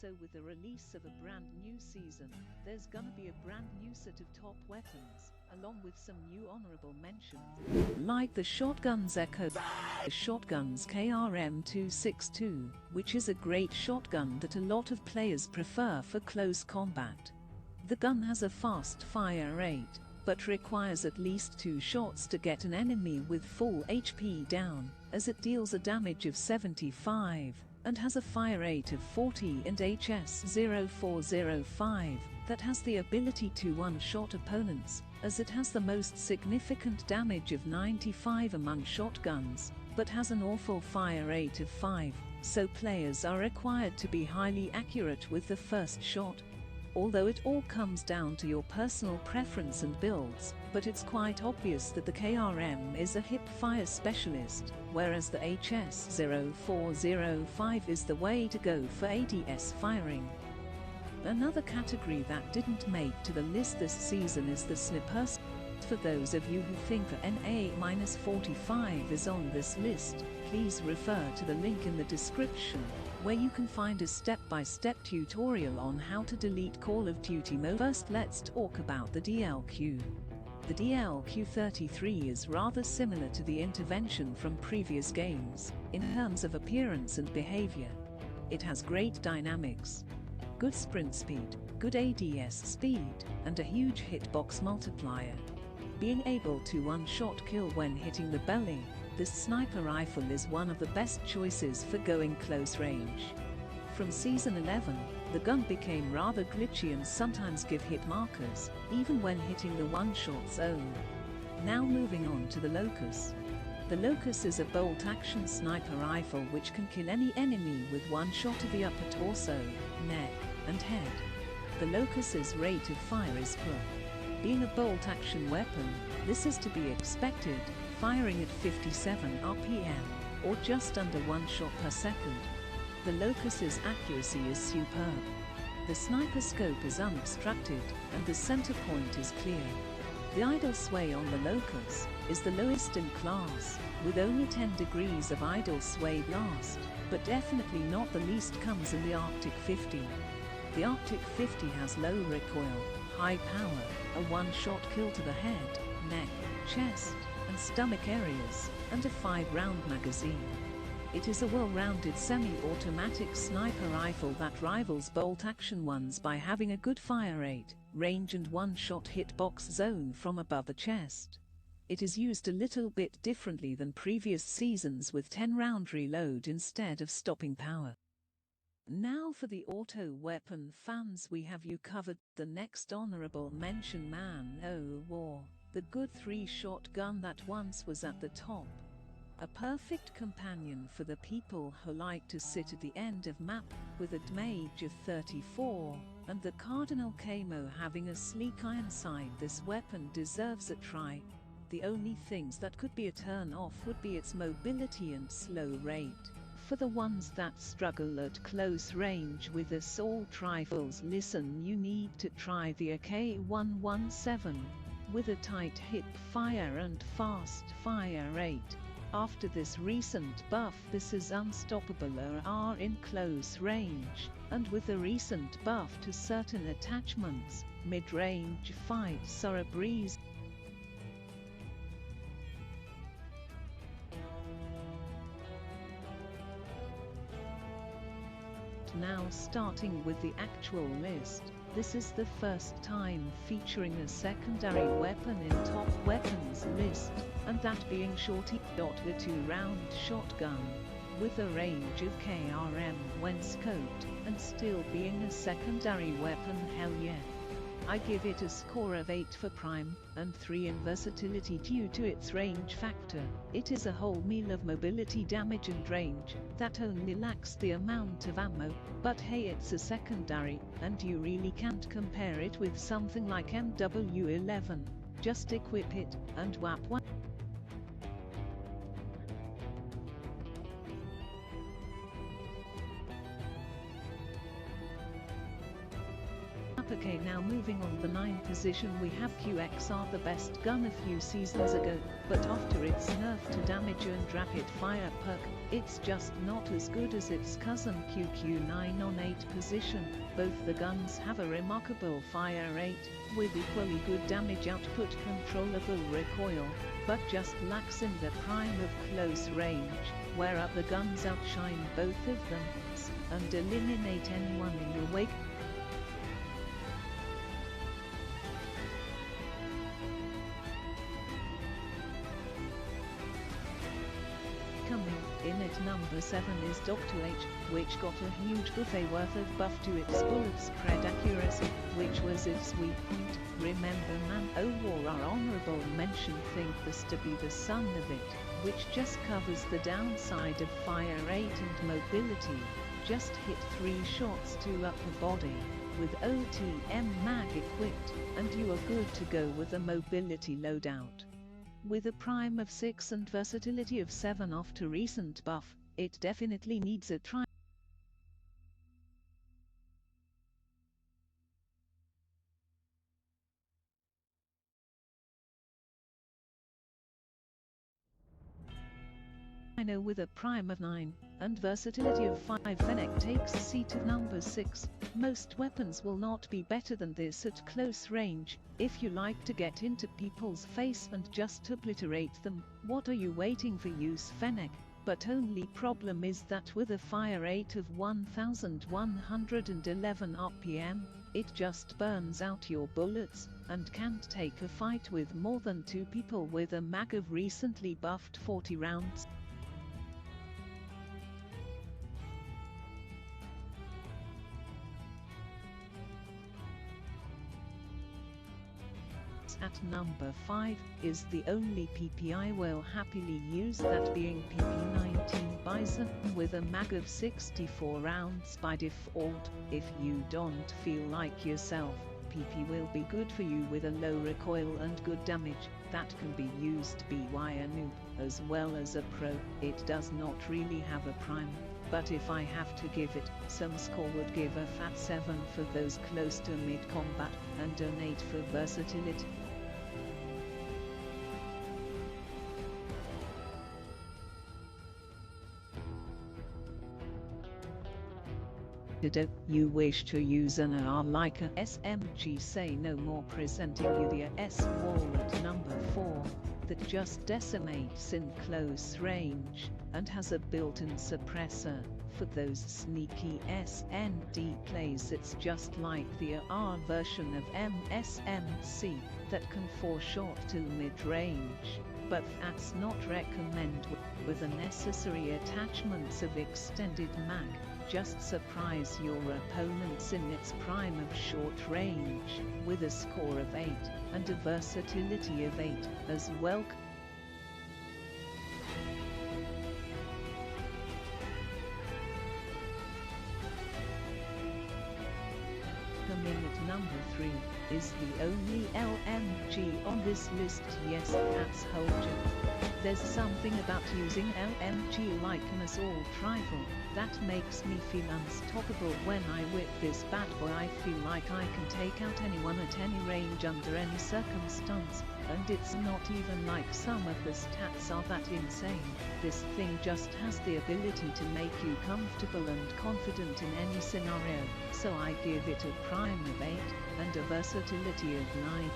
So with the release of a brand new season, there's gonna be a brand new set of top weapons, along with some new honorable mentions, like the Shotgun's Echo, the Shotgun's KRM-262, which is a great shotgun that a lot of players prefer for close combat. The gun has a fast fire rate, but requires at least 2 shots to get an enemy with full HP down, as it deals a damage of 75, and has a fire rate of 40 and HS-0405, that has the ability to one-shot opponents, as it has the most significant damage of 95 among shotguns, but has an awful fire rate of 5, so players are required to be highly accurate with the first shot. Although it all comes down to your personal preference and builds, but it's quite obvious that the KRM is a hip-fire specialist, whereas the HS-0405 is the way to go for ADS firing. Another category that didn't make to the list this season is the sniper. For those of you who think the NA-45 is on this list, please refer to the link in the description, where you can find a step-by-step tutorial on how to delete Call of Duty mode. First, let's talk about the DLQ. The DLQ-33 is rather similar to the intervention from previous games, in terms of appearance and behavior. It has great dynamics, good sprint speed, good ADS speed, and a huge hitbox multiplier. Being able to one-shot kill when hitting the belly, this sniper rifle is one of the best choices for going close range. From Season 11, the gun became rather glitchy and sometimes give hit markers, even when hitting the one-shot zone. Now moving on to the Locus. The Locus is a bolt-action sniper rifle which can kill any enemy with one shot of the upper torso, neck, and head. The Locus's rate of fire is poor. Being a bolt-action weapon, this is to be expected, firing at 57 RPM, or just under 1 shot per second. The Locus's accuracy is superb. The sniper scope is unobstructed, and the center point is clear. The idle sway on the Locus is the lowest in class, with only 10 degrees of idle sway blast, but definitely not the least comes in the Arctic 50. The Arctic 50 has low recoil, high power, a one-shot kill to the head, neck, chest, and stomach areas, and a 5-round magazine. It is a well-rounded semi-automatic sniper rifle that rivals bolt-action ones by having a good fire rate, range and one-shot hitbox zone from above the chest. It is used a little bit differently than previous seasons with 10-round reload instead of stopping power. Now for the auto weapon fans, we have you covered. The next honorable mention, Man-O-War, the good 3-shot gun that once was at the top. A perfect companion for the people who like to sit at the end of map, with a damage of 34, and the Cardinal Camo having a sleek iron sight. This weapon deserves a try. The only things that could be a turn off would be its mobility and slow rate. For the ones that struggle at close range with assault rifles, listen, you need to try the AK-117, with a tight hip fire and fast fire rate. After this recent buff, this is unstoppable in close range, and with a recent buff to certain attachments, mid-range fights are a breeze. Now starting with the actual list, this is the first time featuring a secondary weapon in top weapons list, and that being Shorty. The 2-round shotgun, with a range of KRM when scoped, and still being a secondary weapon, hell yeah. I give it a score of 8 for prime, and 3 in versatility due to its range factor. It is a whole meal of mobility, damage and range, that only lacks the amount of ammo, but hey, it's a secondary, and you really can't compare it with something like MW11. Just equip it, and whap whap. Okay, now moving on the 9th position, we have QXR, the best gun a few seasons ago, but after its nerf to damage and rapid fire perk, It's just not as good as its cousin QQ9 on 8 position. Both the guns have a remarkable fire rate, with equally good damage output, controllable recoil, but just lacks in the prime of close range, where other guns outshine both of them, and eliminate anyone in your wake. Coming in at number 7 is Dr. H, which got a huge buffet worth of buff to its bullet spread accuracy, which was its weak point. Remember, man, or our honorable mention think this to be the son of it, which just covers the downside of fire rate and mobility. Just hit 3 shots to upper body, with OTM mag equipped, and you are good to go with a mobility loadout. With a prime of 6 and versatility of 7 after recent buff, it definitely needs a try. With a prime of 9, and versatility of 5, Fennec takes a seat at number 6. Most weapons will not be better than this at close range. If you like to get into people's face and just obliterate them, what are you waiting for? Use Fennec. But only problem is that with a fire rate of 1111 RPM, it just burns out your bullets, and can't take a fight with more than 2 people with a mag of recently buffed 40 rounds. At number 5 is the only PP I will happily use, that being PP19 Bison with a mag of 64 rounds by default. If you don't feel like yourself, PP will be good for you with a low recoil and good damage that can be used by a noob as well as a pro. It does not really have a prime, but if I have to give it some score, would give a fat 7 for those close to mid-combat, and an 8 for versatility. You wish to use an AR like a SMG, say no more, presenting you the S-Wall at number 4, that just decimates in close range, and has a built-in suppressor. For those sneaky SND plays, it's just like the AR version of MSMC, that can fall short to mid-range, but that's not recommended with the necessary attachments of extended mag. Just surprise your opponents in its prime of short range, with a score of 8, and a versatility of 8 as well. Coming at number 3 is the only LMG on this list. Yes, that's Holger. There's something about using LMG like an assault rifle that makes me feel unstoppable. When I whip this bad boy, I feel like I can take out anyone at any range under any circumstance, and it's not even like some of the stats are that insane. This thing just has the ability to make you comfortable and confident in any scenario, so I give it a prime of 8, and a versatility of 9.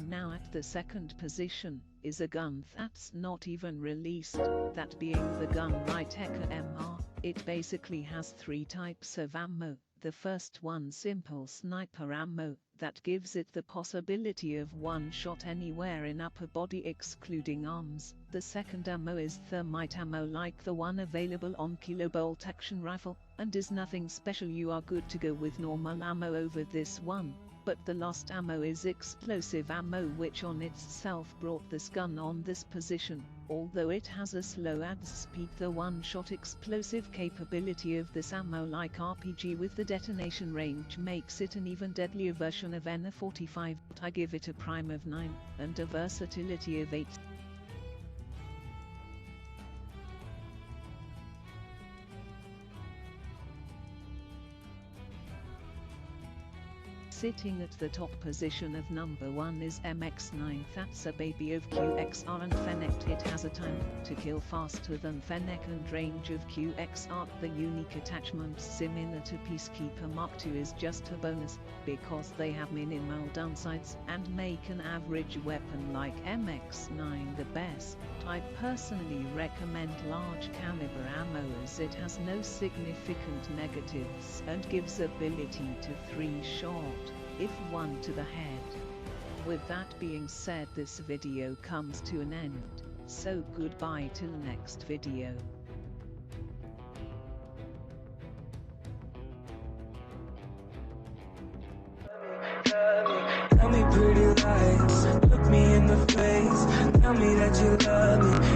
Now at the second position is a gun that's not even released, that being the gun Ryteka MR. It basically has 3 types of ammo. The first one, simple sniper ammo, that gives it the possibility of one shot anywhere in upper body excluding arms. The second ammo is thermite ammo like the one available on kilobolt action rifle, and is nothing special. You are good to go with normal ammo over this one. But the last ammo is explosive ammo, which on itself brought this gun on this position. Although it has a slow adds speed, the one-shot explosive capability of this ammo-like RPG with the detonation range makes it an even deadlier version of NA-45. I give it a prime of 9, and a versatility of 8. Sitting at the top position of number 1 is MX9. That's a baby of QXR and Fennec. It has a time to kill faster than Fennec and range of QXR. The unique attachment similar to Peacekeeper Mark II is just a bonus, because they have minimal downsides and make an average weapon like MX9 the best. I personally recommend large caliber ammo as it has no significant negatives and gives ability to 3-shot, if one to the head. With that being said, this video comes to an end, so goodbye till next video. Tell me pretty lies, look me in the face, tell me that you love me.